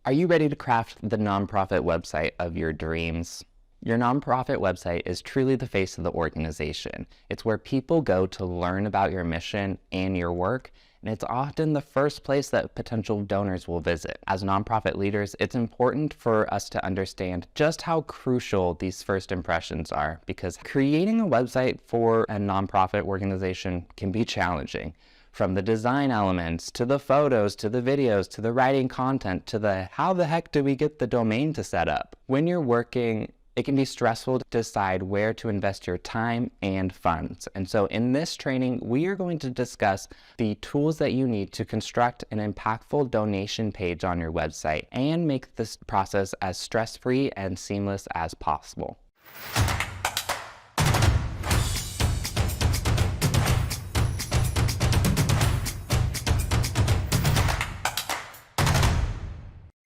Are you ready to craft the nonprofit website of your dreams? Your nonprofit website is truly the face of the organization. It's where people go to learn about your mission and your work, and it's often the first place that potential donors will visit. As nonprofit leaders, it's important for us to understand just how crucial these first impressions are, because creating a website for a nonprofit organization can be challenging. From the design elements, to the photos, to the videos, to the writing content, to the how the heck do we get the domain to set up? When you're working, it can be stressful to decide where to invest your time and funds. And so in this training, we are going to discuss the tools that you need to construct an impactful donation page on your website and make this process as stress-free and seamless as possible.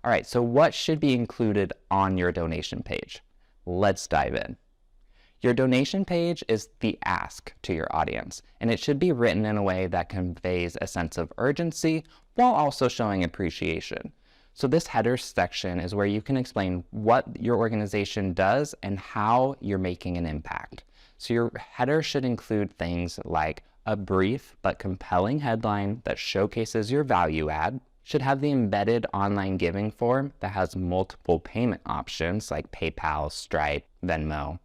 All right, so what should be included on your donation page? Let's dive in. Your donation page is the ask to your audience, and it should be written in a way that conveys a sense of urgency while also showing appreciation. So this header section is where you can explain what your organization does and how you're making an impact. So your header should include things like a brief but compelling headline that showcases your value add, should have the embedded online giving form that has multiple payment options like PayPal, Stripe, Venmo.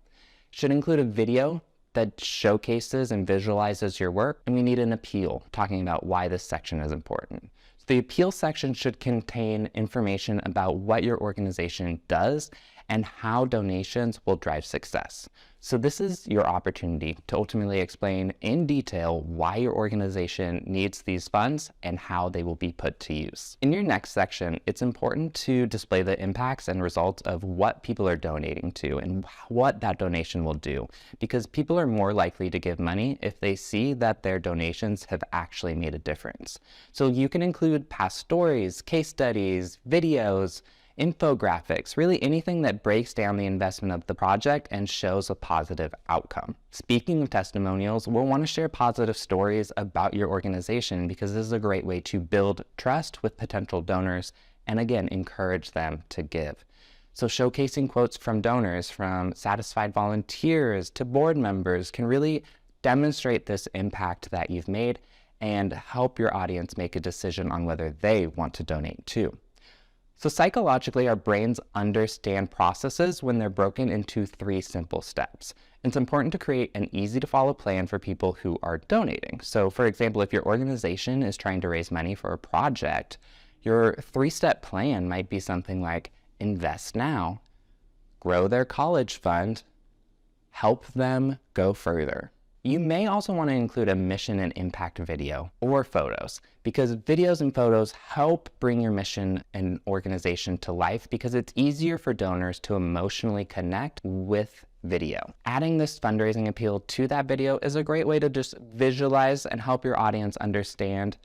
Should include a video that showcases and visualizes your work, and we need an appeal talking about why this section is important. So the appeal section should contain information about what your organization does and how donations will drive success. So this is your opportunity to ultimately explain in detail why your organization needs these funds and how they will be put to use. In your next section, it's important to display the impacts and results of what people are donating to and what that donation will do, because people are more likely to give money if they see that their donations have actually made a difference. So you can include past stories, case studies, videos, infographics, really anything that breaks down the investment of the project and shows a positive outcome. Speaking of testimonials, we'll want to share positive stories about your organization because this is a great way to build trust with potential donors and again, encourage them to give. So showcasing quotes from donors, from satisfied volunteers to board members can really demonstrate this impact that you've made and help your audience make a decision on whether they want to donate too. So psychologically, our brains understand processes when they're broken into 3 simple steps. It's important to create an easy to follow plan for people who are donating. So for example, if your organization is trying to raise money for a project, your 3-step plan might be something like invest now, grow their college fund, help them go further. You may also want to include a mission and impact video or photos, because videos and photos help bring your mission and organization to life because it's easier for donors to emotionally connect with video. Adding this fundraising appeal to that video is a great way to just visualize and help your audience understand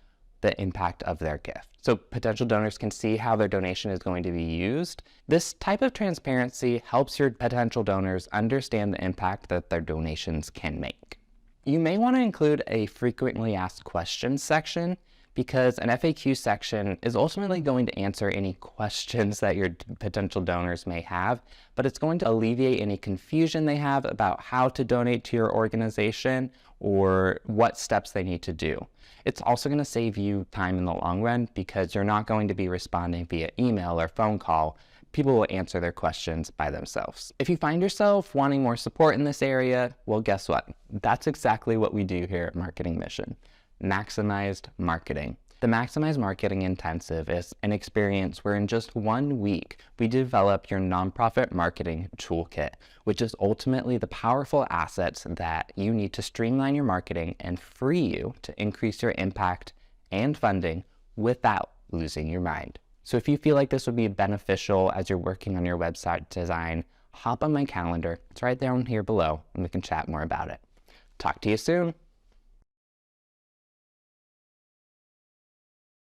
the impact of their gift. So potential donors can see how their donation is going to be used. This type of transparency helps your potential donors understand the impact that their donations can make. You may want to include a frequently asked questions section because an FAQ section is ultimately going to answer any questions that your potential donors may have, but it's going to alleviate any confusion they have about how to donate to your organization or what steps they need to do. It's also going to save you time in the long run because you're not going to be responding via email or phone call. People will answer their questions by themselves. If you find yourself wanting more support in this area, well, guess what? That's exactly what we do here at Marketing Mission. Maximized marketing. The Maximized Marketing Intensive is an experience where in just 1 week, we develop your Nonprofit Marketing Toolkit, which is ultimately the powerful assets that you need to streamline your marketing and free you to increase your impact and funding without losing your mind. So if you feel like this would be beneficial as you're working on your website design, hop on my calendar. It's right down here below and we can chat more about it. Talk to you soon.